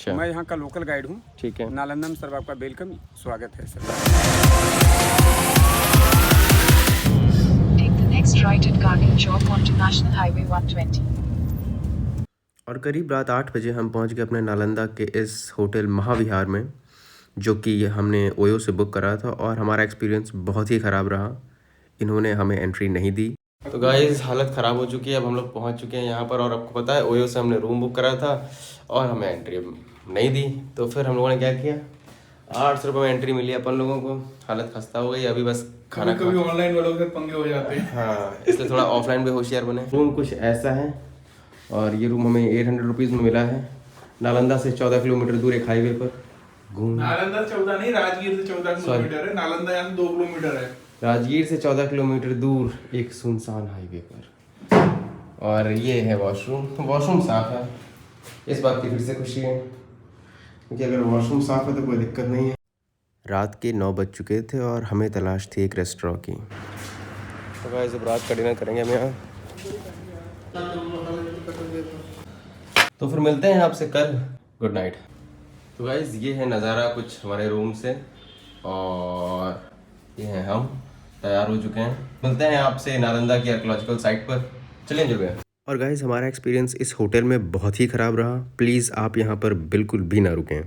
अच्छा। मैं यहाँ का लोकल गाइड हूँ। ठीक है। नालंदा में सर आपका वेलकम स्वागत है sir. Take the next right at Kargil Chowk onto National Highway 120. और करीब रात 8 बजे हम पहुंच गए अपने नालंदा के इस होटल महाविहार में, जो कि हमने ओयो से बुक करा था और हमारा एक्सपीरियंस बहुत ही ख़राब रहा। इन्होंने हमें एंट्री नहीं दी। तो गाइस हालत ख़राब हो चुकी है। अब हम लोग पहुंच चुके हैं यहाँ पर और आपको पता है ओयो से हमने रूम बुक करा था और हमें एंट्री नहीं दी। तो फिर हम लोगों ने क्या किया, 800 रुपये में एंट्री मिली अपन लोगों को। हालत खस्ता हो गई। अभी बस खाना कभी ऑनलाइन वालों के पंगे हो जाते हैं। हाँ, इसलिए थोड़ा ऑफलाइन भी होशियार बने। रूम कुछ ऐसा है और ये रूम हमें 800 रुपीज़ में मिला है। नालंदा से 14 किलोमीटर दूर एक हाईवे पर घूम। नालंदा 14 नहीं, राजगीर से 14 किलोमीटर है। नालंदा यहाँ से 2 किलोमीटर है। राजगीर से 14 किलोमीटर दूर एक सुनसान हाईवे पर। और ये है वॉशरूम। वॉशरूम साफ है, इस बात की फिर से खुशी है, क्योंकि अगर वॉशरूम साफ है तो कोई दिक्कत नहीं है। रात के 9 बज चुके थे और हमें तलाश थी एक रेस्टोरेंट की। तो गाइस अब रात का डिनर करेंगे हम यहाँ। तो फिर मिलते हैं आपसे कल। Good night. तो गाइस ये है नज़ारा कुछ हमारे रूम से और ये हैं हम तैयार हो चुके हैं। मिलते हैं आपसे नालंदा की आर्कियोलॉजिकल साइट पर। चलिए जुड़ गए। और गाइस हमारा एक्सपीरियंस इस होटल में बहुत ही ख़राब रहा। प्लीज़ आप यहाँ पर बिल्कुल भी ना रुकें।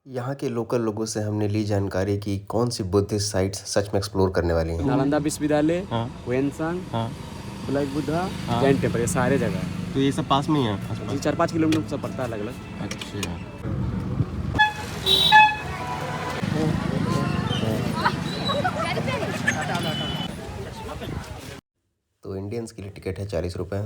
यहाँ के लोकल लोगों से हमने ली जानकारी कि कौन सी बुद्धिस्ट साइट्स सच में एक्सप्लोर करने वाली हैं। नालंदा विश्वविद्यालय, Xuanzang, black Buddha, Jain temple, ये सारे जगह है। तो ये सब पास में ही है? 4-5 किलोमीटर सब पड़ता है अलग अलग। अच्छा। तो इंडियंस के लिए टिकट है 40 रुपये।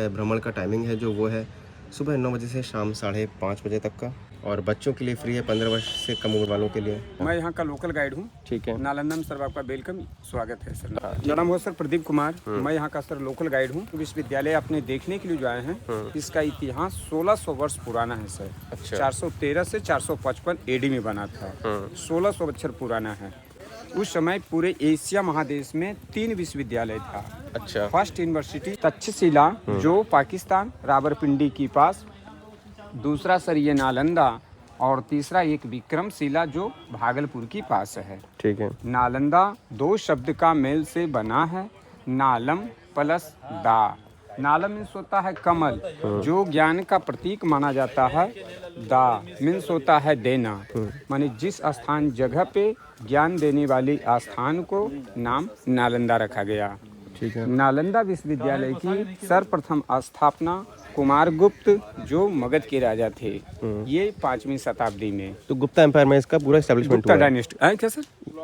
भ्रमण का टाइमिंग है जो वो है सुबह 9 बजे से शाम 5:30 बजे तक का, और बच्चों के लिए फ्री है 15 वर्ष से कम उम्र वालों के लिए। मैं यहाँ का लोकल गाइड हूँ। ठीक है। नालंदा में सर आपका वेलकम स्वागत है सर। मेरा नाम है सर प्रदीप कुमार। मैं यहाँ का सर लोकल गाइड हूँ। विश्वविद्यालय अपने देखने के लिए जो आए हैं, इसका इतिहास 1600 वर्ष पुराना है सर। अच्छा। 413 से 455 एडी में बना था। 1600 बछर पुराना है। उस समय पूरे एशिया महादेश में 3 विश्वविद्यालय था। अच्छा। फर्स्ट यूनिवर्सिटी तक्षशिला जो पाकिस्तान रावलपिंडी के पास, दूसरा सर ये नालंदा, और तीसरा एक विक्रमशिला जो भागलपुर के पास है। ठीक है। नालंदा 2 शब्द का मेल से बना है, नालम प्लस दा। नालम मीन्स होता है कमल, जो ज्ञान का प्रतीक माना जाता है। दा मीन्स होता है देना, माने जिस स्थान जगह पे ज्ञान देने वाली आस्थान को नाम नालंदा रखा गया। ठीक है। नालंदा विश्वविद्यालय की सर्वप्रथम स्थापना कुमारगुप्त जो मगध के राजा थे, ये 5वीं शताब्दी में। तो गुप्ता एम्पायर में इसका पूरा एस्टेब्लिशमेंट गुप्ता हुआ है? डायनेस्टी क्या सर?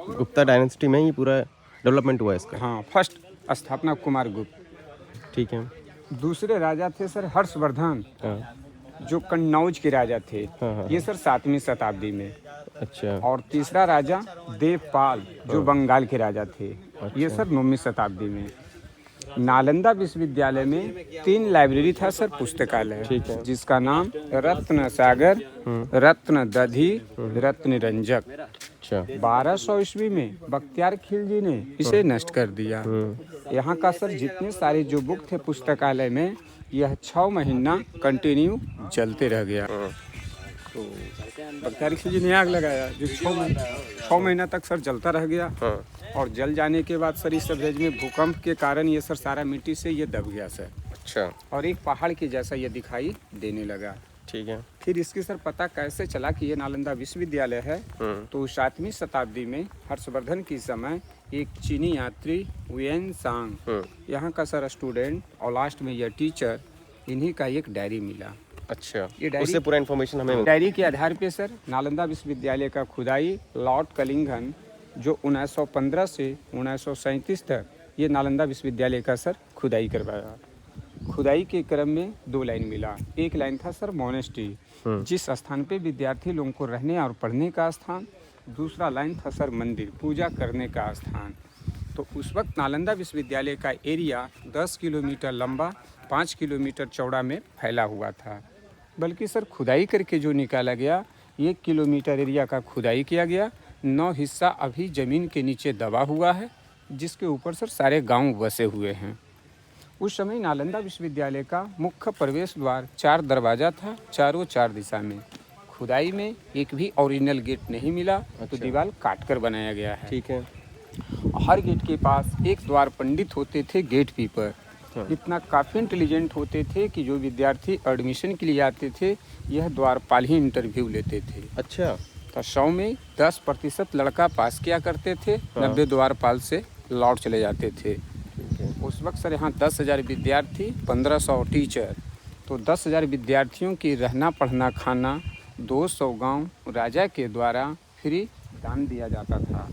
गुप्ता डायनेस्टी में ही पूरा डेवलपमेंट हुआ है इसका? हाँ, फर्स्ट स्थापना कुमारगुप्त। ठीक है। दूसरे राजा थे सर हर्षवर्धन, हाँ। जो कन्नौज के राजा थे। हाँ। ये सर 7वीं शताब्दी में। अच्छा। और तीसरा राजा देवपाल जो बंगाल के राजा थे। ये सर 9वीं शताब्दी में। नालंदा विश्वविद्यालय में 3 लाइब्रेरी था सर, पुस्तकालय। ठीक है। जिसका नाम रत्न सागर, रत्न दधी, रत्न रंजक। अच्छा। 1200 ईस्वी में बख्तियार खिलजी ने इसे नष्ट कर दिया। यहाँ का सर जितने सारे जो बुक थे पुस्तकालय में, यह 6 महीना कंटिन्यू चलते रह गया। तो बख्तियार खिलजी ने आग लगाया, जो 6 महीना तक सर जलता रह गया। और जल जाने के बाद सर इस रेंज में भूकंप के कारण ये सर सारा मिट्टी से ये दब गया सर। अच्छा। और एक पहाड़ के जैसा ये दिखाई देने लगा। ठीक है। फिर इसकी सर पता कैसे चला कि ये नालंदा विश्वविद्यालय है? तो 7वीं शताब्दी में हर्षवर्धन के समय एक चीनी यात्री वेनसांग, यहाँ का सर स्टूडेंट और लास्ट में यह टीचर, इन्हीं का एक डायरी मिला। अच्छा। ये डायरी, उससे पूरा इन्फॉर्मेशन हमें डायरी के आधार पे सर नालंदा विश्वविद्यालय का खुदाई लॉर्ड कलिंगन जो 1915 से 1937 तक ये नालंदा विश्वविद्यालय का सर खुदाई करवाया। खुदाई के क्रम में 2 लाइन मिला। एक लाइन था सर मोनेस्ट्री, जिस स्थान पे विद्यार्थी लोगों को रहने और पढ़ने का स्थान। दूसरा लाइन था सर मंदिर, पूजा करने का स्थान। तो उस वक्त नालंदा विश्वविद्यालय का एरिया 10 किलोमीटर लंबा, 5 किलोमीटर चौड़ा में फैला हुआ था। बल्कि सर खुदाई करके जो निकाला गया, 1 किलोमीटर एरिया का खुदाई किया गया। 9 हिस्सा अभी ज़मीन के नीचे दबा हुआ है, जिसके ऊपर सर सारे गांव बसे हुए हैं। उस समय नालंदा विश्वविद्यालय का मुख्य प्रवेश द्वार 4 दरवाज़ा था, चारों 4 दिशा में। खुदाई में एक भी ओरिजिनल गेट नहीं मिला, तो दीवार काट कर बनाया गया है। ठीक है। हर गेट के पास एक द्वार पंडित होते थे, गेट कीपर। इतना काफ़ी इंटेलिजेंट होते थे कि जो विद्यार्थी एडमिशन के लिए आते थे, यह द्वारपाल ही इंटरव्यू लेते थे। अच्छा। तो 100 में 10% लड़का पास किया करते थे, 90 द्वारपाल से लौट चले जाते थे। उस वक्त सर यहाँ 10,000 विद्यार्थी, 1500 टीचर, तो 10,000 विद्यार्थियों की रहना पढ़ना खाना 200 गांव राजा के द्वारा फ्री दान दिया जाता था।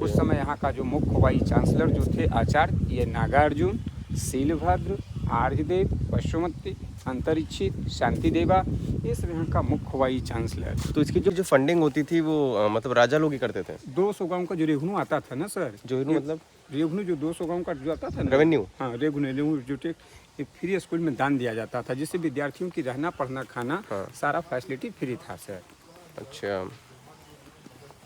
उस समय यहाँ का जो मुख्य वाइस चांसलर जो थे आचार्य, ये नागार्जुन, शीलभद्र, आर्यदेव, पशुमती, अंतरिक्षित, शांति देवा, ये सब यहाँ का मुख्य वाइस चांसलर। तो इसकी जो फंडिंग होती थी वो मतलब राजा लोग ही करते थे? 200 गांव का जो रेवन्यू आता था ना सर, जो मतलब रेवन्यू जो 200 गांव का जो आता था ना, रेवेन्यू, हाँ रेवन्यू जो ये फ्री स्कूल में दान दिया जाता था, जिससे विद्यार्थियों की रहना पढ़ना खाना सारा फैसिलिटी फ्री था सर। अच्छा।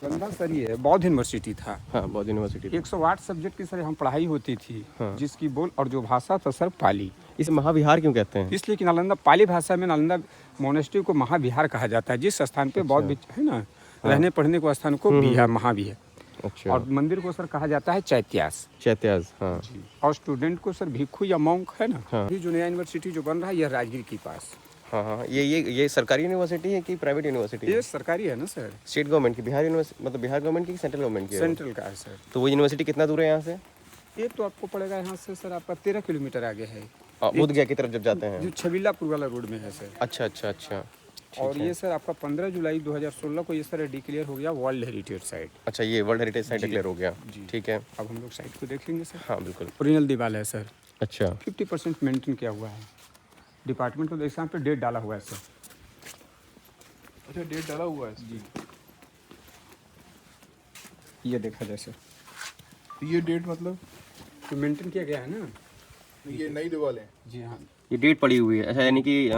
नालंदा सर ये बौद्ध यूनिवर्सिटी था। हाँ, बौद्ध यूनिवर्सिटी। 108 सब्जेक्ट की सर हम पढ़ाई होती थी, जिसकी बोल और जो भाषा था सर पाली। इसे महाविहार क्यों कहते हैं? इसलिए कि नालंदा पाली भाषा में नालंदा मोनेस्ट्री को महाविहार कहा जाता है, जिस स्थान पे बौद्ध है ना, रहने पढ़ने को स्थान को विहार महाविहार। अच्छा। और मंदिर को सर कहा जाता है चैत्यास। चैत्यास, हाँ। और स्टूडेंट को सर भिक्षु या मॉन्क है ना। ये जो नया यूनिवर्सिटी जो बन रहा है, यह राजगीर के पास। हाँ हाँ, ये सरकारी यूनिवर्सिटी है कि प्राइवेट यूनिवर्सिटी है? ये सरकारी है ना सर। स्टेट गवर्नमेंट की, बिहार यूनिवर्सिटी मतलब बिहार गवर्नमेंट की, सेंट्रल गवर्नमेंट की है? सेंट्रल का है सर। तो वो यूनिवर्सिटी कितना दूर है यहाँ से? ये तो आपको पड़ेगा यहाँ से सर, आपका 13 किलोमीटर आगे है। बोधगया की तरफ जब जाते हैं? जो छबीलापुर वाला रोड में है सर। अच्छा अच्छा अच्छा। और ये सर आपका 15 जुलाई 2016 को ये सर डिक्लेयर हो गया वर्ल्ड हेरिटेज साइट। अच्छा, ये वर्ल्ड हेरिटेज साइट डिक्लेयर हो गया। ठीक है। अब हम लोग साइट को देखेंगे सर। हाँ बिल्कुल। ओरिजिनल दीवार है सर। अच्छा। 50% मेंटेन किया हुआ है। डिपार्टमेंट ऑफ एग्जाम पे डेट डाला हुआ है सर। अच्छा, डेट डाला हुआ है जी। ये देखा जाए सर, ये डेट मतलब तो मेंटेन किया गया है ना। ये नई दीवार है? जी हाँ, ये डेट पड़ी हुई है। अच्छा, यानी कि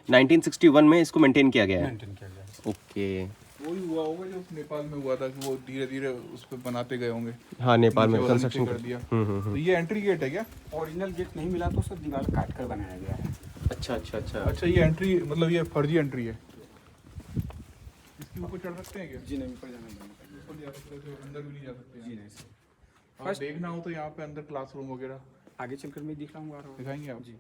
1961 में इसको मेंटेन किया गया है। मेंटेन किया गया है। ओके। वही हुआ होगा जो नेपाल में हुआ था कि वो धीरे धीरे उस पर बनाते गए होंगे। हाँ, नेपाल में नीचे वाला कंस्ट्रक्शन नीचे कर दिया। तो ये एंट्री गेट है क्या? ओरिजिनल गेट नहीं मिला तो सर दीवार काट कर बनाया गया है। अच्छा अच्छा अच्छा। अच्छा, ये एंट्री मतलब ये फर्जी एंट्री है। इसके ऊपर चढ़ सकते हैं क्या? जी नहीं, ऊपर जाना बंद ऊपर जा सकते हैं, अंदर भी नहीं जा सकते? जी नहीं सर। और देखना हो तो यहाँ पे अंदर क्लासरूम वगैरह आगे चलकर मैं दिखाऊंगा। दिखाएंगे आप? जी।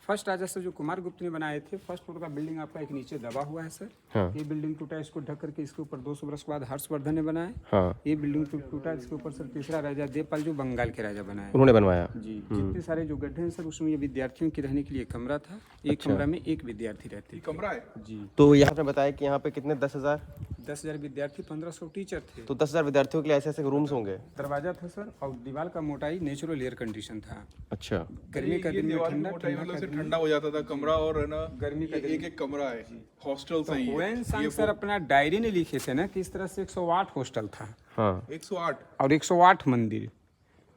फर्स्ट राजा सर जो कुमार गुप्त ने बनाए थे, फर्स्ट फ्लोर का बिल्डिंग आपका एक नीचे दबा हुआ है सर। हाँ। ये बिल्डिंग टूटा, इसको ढक करके इसके ऊपर 200 वर्ष के बाद हर्षवर्धन ने बनाया। हाँ। ये बिल्डिंग टूटा, इसके ऊपर सर तीसरा राजा देवपाल जो बंगाल के राजा बनाया। उन्होंने बनवाया? जी। जितने सारे जो गड्ढे हैं सर, उसमें ये विद्यार्थियों के रहने के लिए कमरा था। एक कमरा में एक विद्यार्थी रहते ये कमरा है? जी। तो यहाँ पे बताया कि यहाँ पे कितने 10,000 विद्यार्थी, 1500 टीचर थे। तो 10,000 विद्यार्थियों के लिए ऐसे ऐसे रूम्स होंगे? दरवाजा था सर, और दीवार का मोटाई नेचुरल एयर कंडीशन था। अच्छा। गर्मी का ये दिन में दीवार की ठंडा, मोटाई ठंडा मतलब का से दिन में ठंडा हो जाता था कमरा, और है ना गर्मी का दिन। एक एक कमरा है, हॉस्टल सही है। हुएन सांग सर अपना डायरी में लिखे थे ना कि इस तरह से 108 हॉस्टल था। हाँ। 108 और 108 मंदिर,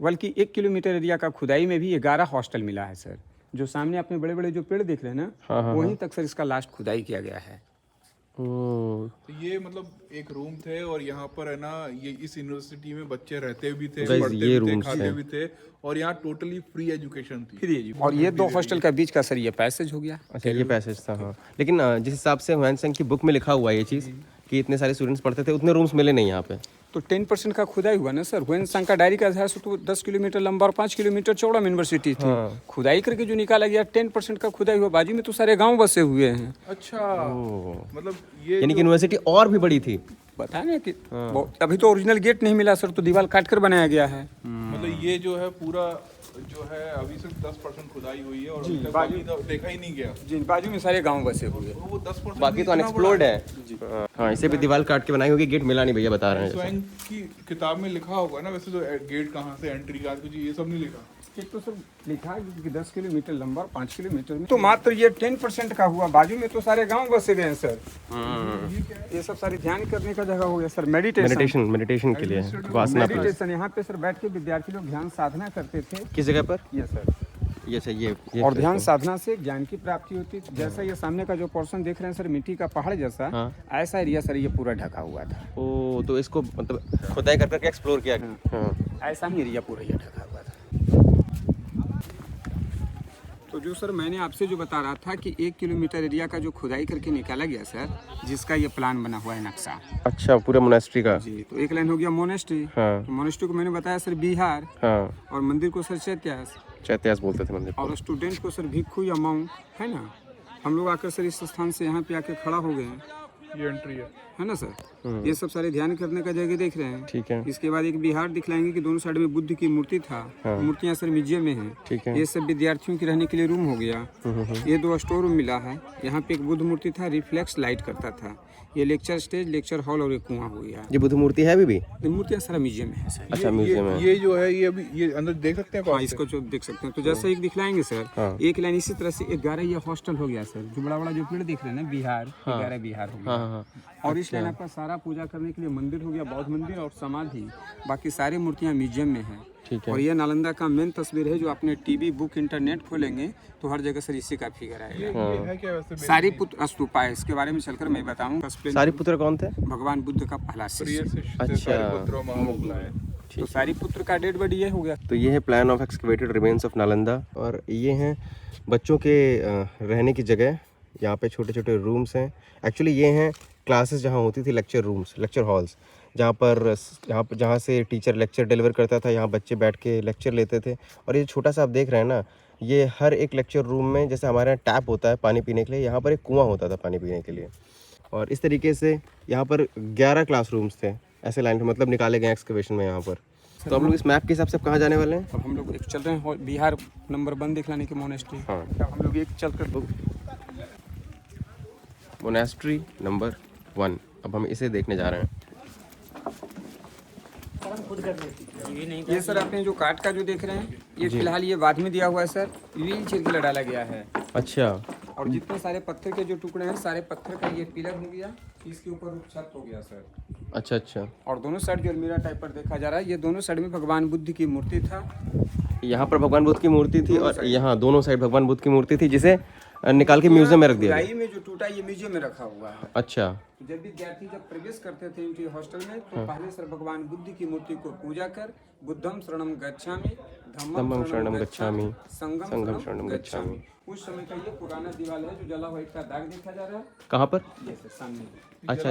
बल्कि 1 किलोमीटर एरिया का खुदाई में भी 11 हॉस्टल मिला है सर। जो सामने अपने बड़े बड़े जो पेड़ देख रहे हैं ना, वहीं तक सर इसका लास्ट खुदाई किया गया है। तो ये मतलब एक रूम थे, और यहाँ पर है ना ये इस यूनिवर्सिटी में बच्चे रहते भी थे, Guys, पढ़ते ये भी थे, rooms खाते थे। भी थे, और यहाँ टोटली फ्री एजुकेशन थी। फ्री। और ये 2 हॉस्टल का बीच का सर ये पैसेज हो गया। अच्छा, ये पैसेज था। हाँ, लेकिन जिस हिसाब से हुमायूं सिंह की बुक में लिखा हुआ है ये चीज़ कि इतने सारे स्टूडेंट्स पढ़ते थे, उतने रूम्स मिले नहीं यहाँ पे। तो 10% का खुदाई हुआ ना सर। हुएन सांग का डायरी का आधार से तो 10 किलोमीटर लंबा और 5 किलोमीटर चौड़ा यूनिवर्सिटी थी। खुदाई करके जो निकाला गया 10% का खुदाई हुआ। बाजू में तो सारे गांव बसे हुए हैं। अच्छा, मतलब ये यानी कि यूनिवर्सिटी और भी बड़ी थी। बताया ना कि अभी तो ओरिजिनल गेट नहीं मिला सर, तो दीवार काट कर बनाया गया है। मतलब ये जो है पूरा जो है अभी सिर्फ 10% खुदाई हुई है, और अभी तक बाकी तो देखा ही नहीं गया। जी, बाजू में सारे गांव बसे हुए हैं। वो 10% बाकी तो अनएक्सप्लोर्ड है। हाँ, इसे भी दीवार काट के बनाई होगी, गेट मिला नहीं, भैया बता रहे हैं। स्वयं की किताब में लिखा होगा ना वैसे, तो गेट कहाँ से एंट्री का कुछ ये सब नहीं लिखा। एक तो सर लिखा है कि 10 किलोमीटर लंबा और 5 किलोमीटर में, तो मात्र ये 10% का हुआ। बाजू में तो सारे गांव बसे गए हैं सर। ये सब सारी ध्यान करने का जगह हो गया सर। मेडिटेशन के लिए, वासना प्लस। मेडिटेशन, यहाँ पे सर बैठ के विद्यार्थी लोग ध्यान साधना करते थे। किस जगह पर? ये सर, ये चाहिए ये और ध्यान साधना से ज्ञान की प्राप्ति होती है। जैसा ये सामने का जो पोर्शन देख रहे हैं सर, मिट्टी का पहाड़ जैसा, ऐसा एरिया सर ये पूरा ढका हुआ था। ओ, तो इसको मतलब खुदाई कर करके एक्सप्लोर किया। हाँ। ऐसा ही एरिया पूरा ये ढका हुआ था। जो सर मैंने आपसे जो बता रहा था कि 1 किलोमीटर एरिया का जो खुदाई करके निकाला गया सर, जिसका ये प्लान बना हुआ है नक्शा। अच्छा, पूरा मोनेस्ट्री का। जी, तो एक लाइन हो गया मोनेस्ट्री। हाँ। तो मोनेस्ट्री को मैंने बताया सर बिहार, हाँ, और मंदिर को सर चैत्यास, चैत्यास बोलते थे मंदिर को। और स्टूडेंट को सर भिक्खु या मऊ, है ना। हम लोग आकर सर इस स्थान से यहाँ पे आके खड़ा हो गए हैं, ये एंट्री है ना सर। ये सब सारे ध्यान करने का जगह देख रहे हैं। ठीक है। इसके बाद एक बिहार दिखलाएंगे कि दोनों साइड में बुद्ध की मूर्ति था। मूर्तियाँ सर म्यूजियम में हैं। ठीक है। ये सब विद्यार्थियों के रहने के लिए रूम हो गया। ये 2 स्टोर रूम मिला है। यहाँ पे एक बुद्ध मूर्ति था, रिफ्लेक्स लाइट करता था। ये लेक्चर स्टेज, लेक्चर हॉल और एक कुआं हो गया। ये बुद्ध मूर्ति है अभी भी? ये मूर्तियाँ सारा म्यूजियम में है सर। अच्छा, म्यूजियम है। ये जो है ये अभी ये अंदर देख सकते हैं हाँ, इसको जो देख सकते हैं। तो जैसे एक दिखलाएंगे सर, हाँ। एक लाइन इसी तरह से 11 ये हॉस्टल हो गया सर। जो बड़ा बड़ा जो पेड़ दिख रहे हैं ना, बिहार, 11 बिहार हो गया। हाँ। और इस लाइन आपका सारा पूजा करने के लिए मंदिर हो गया, बौद्ध मंदिर और समाधि। बाकी सारी मूर्तियाँ म्यूजियम में है। ठीक है। और ये नालंदा का मेन तस्वीर है, जो अपने टीवी, बुक, इंटरनेट खोलेंगे तो हर जगह सर इसी का फिगर आएगा। ये है क्या वैसे सारीपुत्र स्तूपा है, इसके बारे में चलकर मैं बताऊँ। सारीपुत्र कौन थे? भगवान बुद्ध का पहला शिष्य। सारीपुत्र महामुगला है। तो सारीपुत्र का डेड बॉडी ये हो गया। तो ये है plan of excavated remains of Nalanda. और ये हैं बच्चों के रहने की जगह। यहाँ पे छोटे छोटे रूम्स हैं। एक्चुअली ये हैं क्लासेस जहाँ होती थी, लेक्चर रूम्स, लेक्चर हॉल्स, जहाँ से टीचर लेक्चर डिलीवर करता था, यहाँ बच्चे बैठ के लेक्चर लेते थे। और ये छोटा सा आप देख रहे हैं ना, ये हर एक लेक्चर रूम में, जैसे हमारे यहाँ टैप होता है पानी पीने के लिए, यहाँ पर एक कुआं होता था पानी पीने के लिए। और इस तरीके से यहाँ पर 11 क्लासरूम्स थे ऐसे लाइन, मतलब निकाले गए एक्सकवेशन में यहाँ पर। तो हम लोग इस मैप के हिसाब से कहाँ जाने वाले हैं? अब हम लोग एक चल रहे हैं बिहार नंबर 1 दिखलाने के मोनेस्ट्री। हाँ। हम लोग एक चल कर मोनेस्ट्री नंबर 1, अब हम इसे देखने जा रहे हैं। ये सर आपने जो काट का जो देख रहे हैं, ये फिलहाल ये बाद में दिया हुआ है सर, व्हील चेयर के लिए डाला गया है। अच्छा। और जितने सारे पत्थर के जो टुकड़े हैं, सारे पत्थर का ये पिलर हो गया, इसके ऊपर छत हो गया सर। अच्छा। और दोनों साइड जो अलमीरा टाइप पर देखा जा रहा है, ये दोनों साइड में भगवान बुद्ध की मूर्ति था। यहाँ पर भगवान बुद्ध की मूर्ति थी और यहाँ दोनों साइड भगवान बुद्ध की मूर्ति थी, जिसे निकाल के म्यूजियम में रख दिया गया। खुदाई में जो टूटा, ये म्यूजियम में रखा हुआ है। अच्छा। जब विद्यार्थी जब प्रवेश करते थे इनके हॉस्टल में, तो पहले सर भगवान बुद्ध की मूर्ति को पूजा कर बुद्धम शरणम गच्छामि, धम्मम शरणम गच्छामि, संघम शरणम गच्छामि। उस समय का ये पुराना दीवार है, जो जला हुआ का दाग देखा जा रहा है। कहाँ पर? ये सर सामने। अच्छा,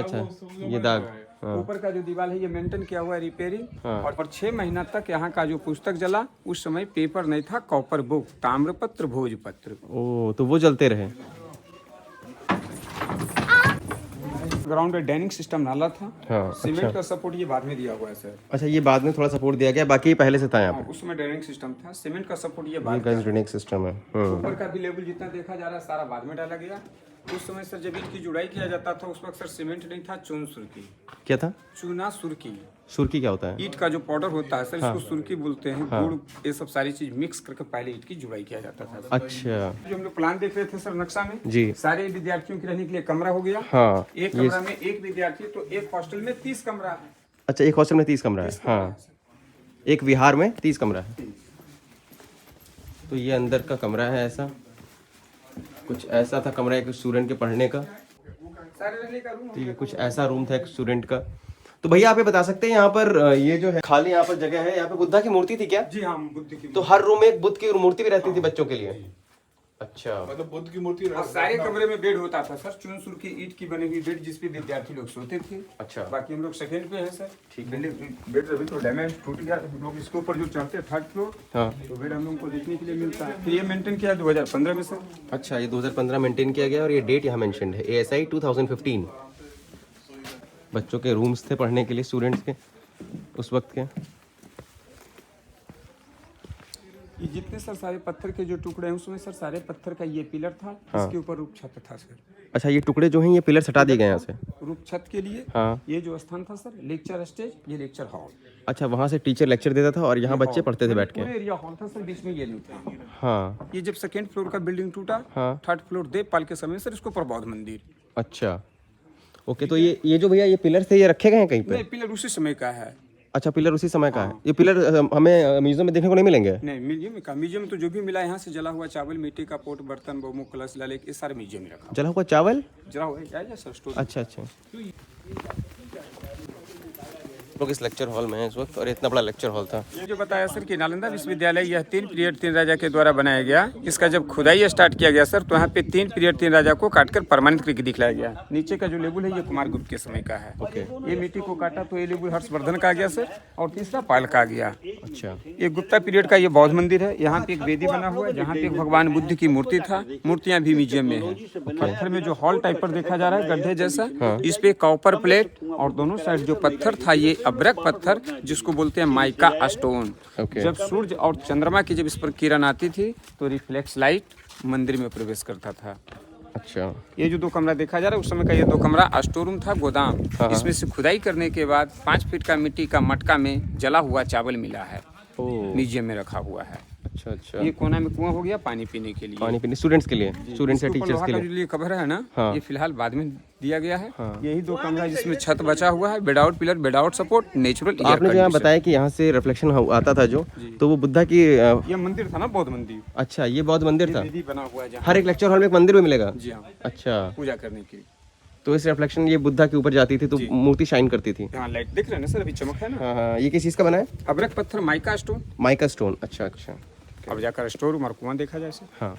ये दाग। हाँ। ऊपर का जो दीवार है, ये मेंटेन किया हुआ है, रिपेयरिंग। हाँ। और 6 महीना तक यहाँ का जो पुस्तक जला, उस समय पेपर नहीं था, कॉपर बुक, ताम्रपत्र, भोजपत्र। ओ, तो वो जलते रहे। ग्राउंड में डाइनिंग सिस्टम डाला था। हाँ। सीमेंट का सपोर्ट ये बाद में दिया हुआ है सर। अच्छा, ये बाद में थोड़ा सपोर्ट दिया गया, बाकी पहले से था यहाँ हाँ, उसमें ड्रेनिंग सिस्टम था, सीमेंट का सपोर्ट ये बाद पे। ड्रेनेज सिस्टम है। ऊपर का भी लेवल जितना देखा जा रहा है, सारा बाद में डाला गया। उस समय सर जब इनकी जुड़ाई किया जाता था, उस वक्त सर सीमेंट नहीं था, चून सुर्की। क्या था? चूना सुर्की। सुर्की क्या होता है? ईट का जो पाउडर होता है सर, इसको सुर्की बोलते हैं। गुड़, ये सब सारी चीज मिक्स करके पहले ईट की जुड़ाई किया जाता था। अच्छा। जो हम लोग प्लान देख रहे थे सर नक्शा में, जी। सारे विद्यार्थियों के रहने के लिए कमरा हो गया। हाँ। एक कमरा में एक विद्यार्थी, तो एक हॉस्टल में 30 कमरा है। अच्छा, एक हॉस्टल में 30 कमरा है। हाँ, एक विहार में 30 कमरा है। तो ये अंदर का कमरा है, ऐसा कुछ ऐसा था कमरा एक स्टूडेंट के पढ़ने का। सारे रहने का रूम। तो ये कुछ ऐसा रूम था एक स्टूडेंट का। तो भैया आप ये बता सकते हैं, यहाँ पर ये जो है खाली यहाँ पर जगह है, यहाँ पे बुद्धा की मूर्ति थी क्या? जी हाँ, बुद्ध की। तो हर रूम में एक बुद्ध की मूर्ति भी रहती थी बच्चों के लिए? अच्छा। मतलब बुद्ध की मूर्ति और सारे कमरे में बेड होता था सर, चुन सुर की ईंट की बनी हुई बेड, जिसपे विद्यार्थी लोग सोते थे। अच्छा। बाकी हम लोग सेकंड पे हैं सर। ठीक है। बेड अभी तो डैमेज टूट गया, हम लोग इसके ऊपर जो चढ़ते हैं 3rd फ्लोर। हाँ। तो बेड हम लोग को देखने के लिए मिलता है। फिर ये मेंटेन किया 2015 में सर। अच्छा, ये 2015 मेंटेन किया गया और ये डेट यहाँ मेंशन्ड है, ASI 2015। बच्चों के रूम्स थे पढ़ने के लिए, स्टूडेंट्स के उस वक्त के। ये जितने सर सारे पत्थर के जो टुकड़े हैं, उसमें सर सारे पत्थर का ये पिलर था। हाँ। इसके ऊपर रूप छत था सर। अच्छा, ये टुकड़े जो हैं ये पिलर हटा दिए गए यहाँ से? रूप छत के लिए। हाँ। ये जो स्थान था सर, लेक्चर स्टेज, ये लेक्चर हॉल। अच्छा, वहाँ से टीचर लेक्चर देता था और यहाँ बच्चे पढ़ते थे बैठ के? पूरे एरिया हॉल था सर, बीच में ये नहीं था। हाँ। ये जब 2nd फ्लोर का बिल्डिंग टूटा, हाँ। 3rd फ्लोर देवपाल के समय सर, इसको पर बौद्ध मंदिर। अच्छा, ओके। तो ये जो भैया ये पिलर थे, ये रखे गए हैं कहीं पे? नहीं, पिलर उसी समय का है। अच्छा, पिलर उसी समय का है। ये पिलर हमें म्यूजियम में देखने को नहीं मिलेंगे? नहीं, म्यूजियम तो जो भी मिला यहाँ से जला हुआ चावल, मिट्टी का पोट, बर्तन, बहुमुख कलश, लाले, ये सारे म्यूजियम में रखा। जला हुआ चावल? जला हुआ है सर स्टोर। अच्छा। लोग इस लेक्चर हॉल में हैं इस वक्त और इतना बड़ा लेक्चर हॉल था। ये जो बताया सर कि नालंदा विश्वविद्यालय यह 3 पीरियड 3 राजा के द्वारा बनाया गया। इसका जब खुदाई स्टार्ट किया गया सर तो यहाँ पे 3 पीरियड 3 राजा को काटकर परमानेंट करके दिखलाया गया। नीचे का जो लेबुल है ये कुमार गुप्त के समय का है। ओके। ये मिट्टी को काटा तो ये लेबुल हर्षवर्धन का आ गया सर और तीसरा पाल का आ गया। अच्छा। ये गुप्ता पीरियड का ये बौद्ध मंदिर है। यहाँ पे एक वेदी बना हुआ है जहाँ पे एक भगवान बुद्ध की मूर्ति था। मूर्तियाँ भी म्यूजियम में है। पत्थर में जो हॉल टाइप पर देखा जा रहा है गड्ढे जैसा, इस पे कॉपर प्लेट और दोनों साइड जो पत्थर था ये अब्रक पत्थर जिसको बोलते हैं माइका स्टोन। जब सूरज और चंद्रमा की जब इस पर किरण आती थी तो रिफ्लेक्स लाइट मंदिर में प्रवेश करता था। अच्छा। ये जो 2 कमरा देखा जा रहा है उस समय का ये 2 कमरा स्टोर रूम था, गोदाम। इसमें से खुदाई करने के बाद 5 फीट का मिट्टी का मटका में जला हुआ चावल मिला है, म्यूजियम में रखा हुआ है। अच्छा अच्छा। ये कोना में कुआं हो गया पानी पीने के लिए, पानी पीने स्टूडेंट्स के लिए, स्टूडेंट्स या टीचर्स के लिए। कवर है ना, हाँ। ये फिलहाल बाद में दिया गया है। यही 2 कमरा जिसमें छत बचा हुआ है, बेडआउट पिलर, बेडआउट सपोर्ट, नेचुरल एयर। आपने जो यहाँ बताया कि यहाँ से रिफ्लेक्शन आता था जो, तो वो बुद्धा की ये मंदिर था ना, बौद्ध मंदिर। अच्छा, ये बौद्ध मंदिर था। वेदी बना हुआ है जहाँ। हर एक लेक्चर हॉल में एक मंदिर भी मिलेगा। जी हाँ, अच्छा। पूजा करने के लिए। तो इस रिफ्लेक्शन ये बुद्धा के ऊपर जाती थी तो मूर्ति शाइन करती थी। हाँ, लाइट दिख रहा है ना सर, अभी चमक है ना। हाँ हाँ। ये किस चीज़ का बना है? अब्रक पत्थर, माइका स्टोन। Mica stone. अच्छा अच्छा। अब जाकर स्टोर रूम और कुआं देखा जाए सर। हाँ।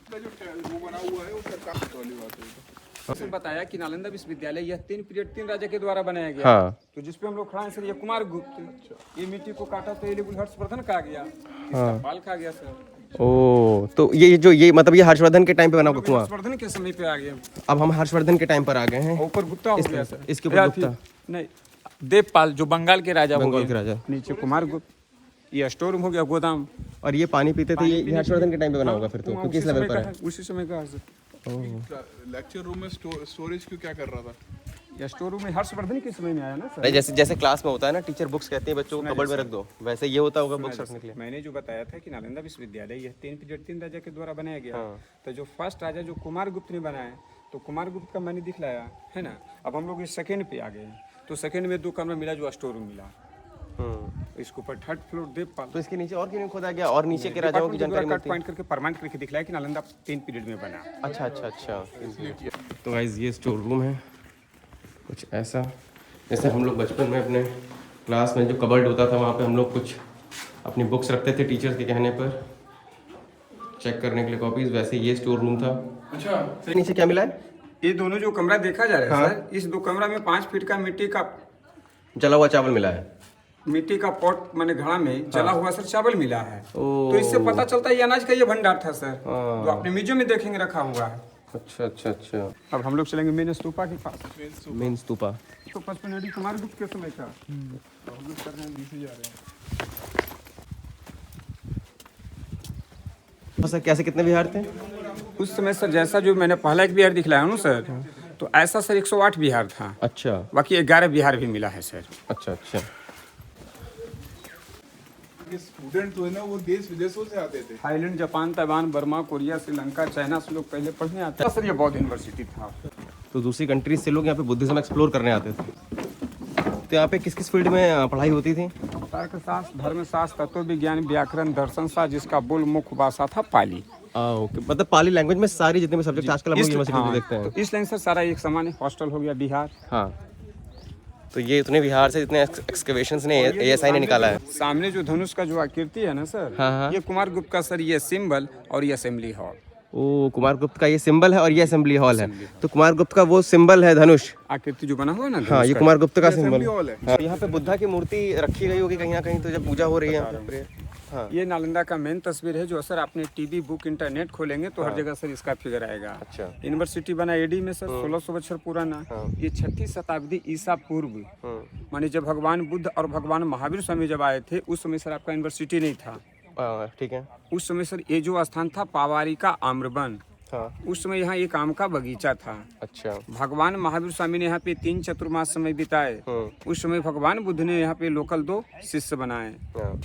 वो बना हुआ है वो सरकार वाली बात है। सर बताया कि नालंदा विश्वविद्यालय यह 3 पीरियड 3 राजा के द्वारा बनाया गया। हाँ। तो जिसपे हम लोग खड़ा हैं सर ये कुमार गुप्त। ये मिट्टी को काटा तो ये लेबुल हर्षवर्धन का आ गया, इसका पाल का आ गया सर। ओ, तो ये मतलब ये हर्षवर्धन के टाइम पे बना हुआ कुआं। हर्षवर्धन के समय पे आ गया। अब हम हर्षवर्धन के टाइम पर आ गए हैं। ऊपर गुप्ता हो गया सर। इसके ऊपर गुप्ता नहीं, देवपाल जो बंगाल के राजा हो बंगाल गए। के राजा। नीचे कुमार गुप्त। ये स्टोर रूम हो गया, गोदाम। और ये पानी पीते थे, ये हर्षवर्धन के टाइम पे बना होगा फिर तो, क्योंकि इस लेवल पर है। उसी समय का है सर। लेक्चर रूम में स्टोरेज क्यों क्या कर रहा था? ये स्टोर रूम में हर्षवर्धन के समय में आया ना सर। नहीं, जैसे क्लास में होता है ना, टीचर बुक्स कहते हैं बच्चों को कबर्ड में रख दो, वैसे ये होता होगा बुक्स रखने के लिए। मैंने जो बताया था कि नालंदा विश्वविद्यालय यह 3 पीरियड 3 राजा के द्वारा बनाया गया। तो जो फर्स्ट राजा जो कुमार गुप्त ने बनाया, तो कुमार गुप्त का मैंने दिखलाया है ना। अब हम लोग इस सेकंड पे आ गए, तो सेकंड में 2 कमरा मिला जो स्टोर रूम मिला। इसके ऊपर 3rd फ्लोर देवपाल। तो इसके नीचे और क्यों नहीं खोदा गया? और नीचे के राजाओं की जानकारी कट पॉइंट करके परमानेंट करके दिखलाया कि नालंदा 3 पीरियड में बना। अच्छा अच्छा अच्छा। तो गाइस ये स्टोर रूम है कुछ ऐसा, जैसे हम लोग बचपन में अपने क्लास में जो कबर्ड होता था वहाँ पे हम लोग कुछ अपनी बुक्स रखते थे टीचर्स के कहने पर चेक करने के लिए कॉपीज, वैसे ये स्टोर रूम था। अच्छा, नीचे क्या मिला है? ये दोनों जो कमरा देखा जा रहा है सर, इस 2 कमरा में 5 फीट का मिट्टी का जला हुआ चावल मिला है। मिट्टी का पॉट माने घड़ा में जला हुआ सर चावल मिला है। तो इससे पता चलता है ये अनाज का ये भंडार था सर, जो अपने म्यूजियम में देखेंगे रखा हुआ है। अच्छा अच्छा अच्छा। अब हम लोग चलेंगे मेन स्तूपा के पास। मेन स्तूपा तो 55 AD कुमार गुप्त के समय का। हम लोग कर रहे हैं, बीच जा रहे हैं। सर कैसे कितने विहार थे उस समय सर? जैसा जो मैंने पहला एक बिहार दिखलाया हूँ सर, तो ऐसा सर 108 बिहार था। अच्छा। बाकी 11 बिहार भी मिला है सर। अच्छा अच्छा। स्टूडेंट जो है ना वो देश विदेशों से आते थे। Thailand, Japan, Taiwan, Burma, Korea, Sri Lanka, China से लोग पहले पढ़ने आते थे सर। ये बौद्ध यूनिवर्सिटी था। तो दूसरी कंट्रीज से लोग यहाँ पे बुद्धिज्म एक्सप्लोर करने आते थे। तो यहाँ पे किस किस फील्ड में पढ़ाई होती थी? तर्कशास्त्र, धर्मशास्त्र, तत्व विज्ञान, व्याकरण, दर्शन शास्त्र, जिसका मूल मुख्य भाषा था पाली। ओके, मतलब पाली लैंग्वेज में सारी जितने भी सब्जेक्ट आजकल हम लोग यूनिवर्सिटी में देखते हैं। तो इस लाइन से सारा एक समान है। हॉस्टल हो गया बिहार। हाँ, तो ये इतने बिहार से इतने एक्सकवेशंस ने एएसआई ने निकाला है। सामने जो धनुष का जो आकृति है ना सर, हाँ। ये कुमार गुप्त का सर ये सिंबल और ये असेंबली हॉल। ओ, कुमार गुप्त का ये सिंबल है और ये असेंबली हॉल है। तो कुमार गुप्त का वो सिंबल है धनुष, आकृति जो बना हुआ है ना। हाँ, ये कुमार गुप्त का सिंबल हॉल है। हाँ, यहाँ पे बुद्धा की मूर्ति रखी गई होगी कहीं ना कहीं, तो जब पूजा हो रही है। हाँ। ये नालंदा का मेन तस्वीर है जो सर आपने टीवी बुक इंटरनेट खोलेंगे तो हर जगह सर इसका फिगर आएगा। अच्छा। यूनिवर्सिटी बना एडी में सर 1600 बछर पुराना। ये 6ठी शताब्दी ईसा पूर्व, माने जब भगवान बुद्ध और भगवान महावीर स्वामी जब आए थे उस समय सर आपका यूनिवर्सिटी नहीं था। ठीक है। उस समय सर ये जो स्थान था पावारी का आम्रवन। हाँ। उस समय यहाँ एक आम का बगीचा था। अच्छा। भगवान महावीर स्वामी ने यहाँ पे 3 चतुर्मास समय बिताए। उस समय भगवान बुद्ध ने यहाँ पे लोकल 2 शिष्य बनाए।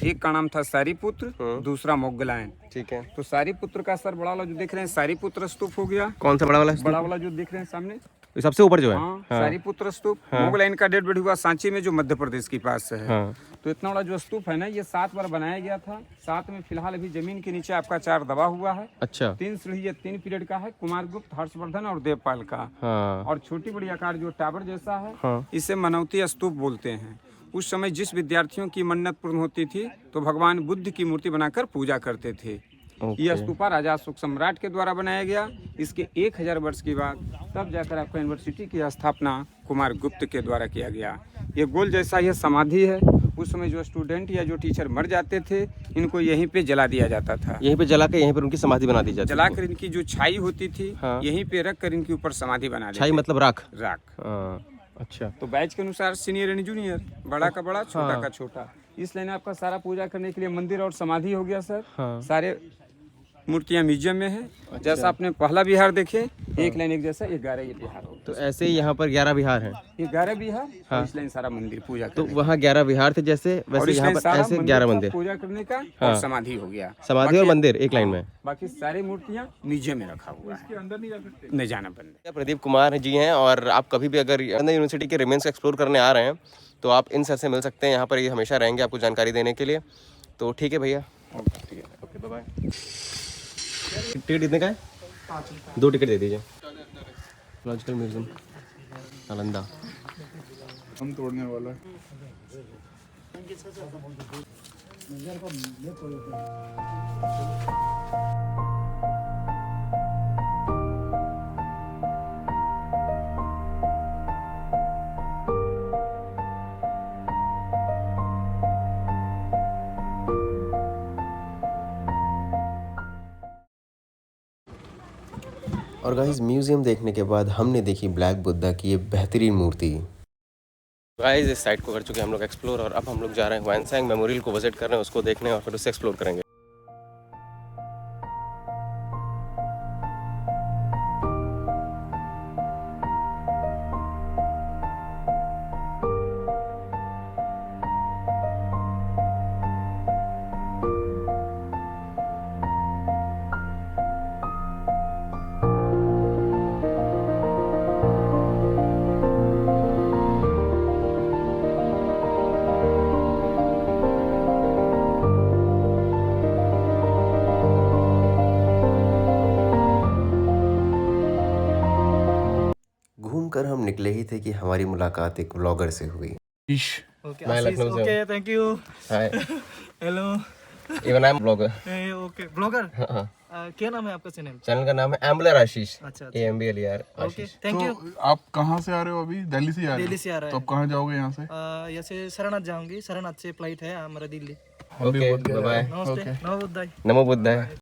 एक का नाम था सारीपुत्र, दूसरा मोग्गलायन। ठीक है। तो सारीपुत्र का सर बड़ा वाला जो देख रहे हैं सारीपुत्र स्तूप हो गया। कौन सा बड़ा वाला? बड़ा वाला जो देख रहे हैं सामने सबसे ऊपर जो है। हाँ, सारीपुत्र स्तूप। मुगल लाइन का डेड बॉडी हुआ सांची में, जो मध्य प्रदेश के पास है। हाँ। तो इतना बड़ा जो स्तूप है ना, ये 7 बार बनाया गया था। 7 में फिलहाल अभी जमीन के नीचे आपका 4 दबा हुआ है। अच्छा। 3 सीढ़ी ये 3 पीरियड का है, कुमारगुप्त, हर्षवर्धन और देवपाल का। हाँ। और छोटी बड़ी आकार जो टावर जैसा है, हाँ। इसे मनौती स्तूप बोलते हैं। उस समय जिस विद्यार्थियों की मन्नत पूर्ण होती थी तो भगवान बुद्ध की मूर्ति बनाकर पूजा करते थे। यह स्तूपा राजा अशोक सम्राट के द्वारा बनाया गया। इसके 1000 वर्ष के बाद तब जाकर आपका यूनिवर्सिटी की स्थापना कुमारगुप्त के द्वारा किया गया। ये गोल जैसा यह समाधि है। उस समय जो स्टूडेंट या जो टीचर मर जाते थे, इनको यहीं पे जला दिया जाता था। यहीं पे जला के यहीं पर उनकी समाधि बना दी जाती थी। जलाकर इनकी जो छाई होती थी, हाँ। यहीं पे रख कर इनके ऊपर समाधि बना देते। छाई मतलब राख। राख। हाँ। अच्छा। तो बैच के अनुसार सीनियर एंड जूनियर, बड़ा का बड़ा, छोटा का छोटा। इस लाइन आपका सारा पूजा करने के लिए मंदिर और समाधि हो गया सर। हाँ। सारे मूर्तियां म्यूजियम में है। जैसा आपने पहला विहार देखे, एक लाइन एक जैसा 11 ये विहार हो। तो ऐसे ही यहाँ पर 11 विहार हैं। 11 विहार। हाँ। इस लाइन सारा मंदिर पूजा तो करने वहाँ 11 विहार थे जैसे, और वैसे इस यहाँ लाइन पर सारा ऐसे 11 मंदिर। पूजा करने का हाँ। और समाधि हो गया। समाधि और मंदिर एक लाइन में। बाकी सारी मूर्तियां म्यूजियम में रखा हुआ है। अंदर नहीं जा सकते। नहीं जाना बंद है। प्रदीप कुमार जी हैं, और आप कभी भी अगर नालंदा यूनिवर्सिटी के रिमेन्स एक्सप्लोर करने आ रहे हैं तो आप इन सर से मिल सकते हैं। यहाँ पर ये हमेशा रहेंगे आपको जानकारी देने के लिए। तो ठीक है भैया, ठीक है। Okay, bye bye. टिकट कितने का है? 2 टिकट दे दीजिए। Logical museum Nalanda. हम तोड़ने वाला है। और गाइस, म्यूजियम देखने के बाद हमने देखी ब्लैक बुद्धा की ये बेहतरीन मूर्ति। गाइस, इस साइट को कर चुके हैं हम लोग एक्सप्लोर, और अब हम लोग जा रहे हैं ह्वानसांग मेमोरियल को विजिट कर रहे हैं, उसको देखने और फिर उसे एक्सप्लोर करेंगे। घूमकर हम निकले ही थे कि हमारी मुलाकात एक व्लॉगर से हुई। Okay, मैं Ashish, लखनऊ से okay, thank you. Hi, Hello. Even I am blogger. Hey, okay, blogger. हाँ। क्या नाम है आपका चैनल? चैनल का नाम है एम्बलर आशीष। अच्छा, AMBLER okay, Ashish. Thank you. तो आप कहाँ से आ रहे हो अभी? दिल्ली से आ रहे हो? दिल्ली से आ रहा तो आप कहाँ जाओगे यहाँ से? यहाँ से सरनाथ जाऊंगी. सरनाथ से फ्लाइट है हमारा दिल्ली. Okay, bye bye. नमस्ते. नमो बुद्धाय. नमो बुद्धाय।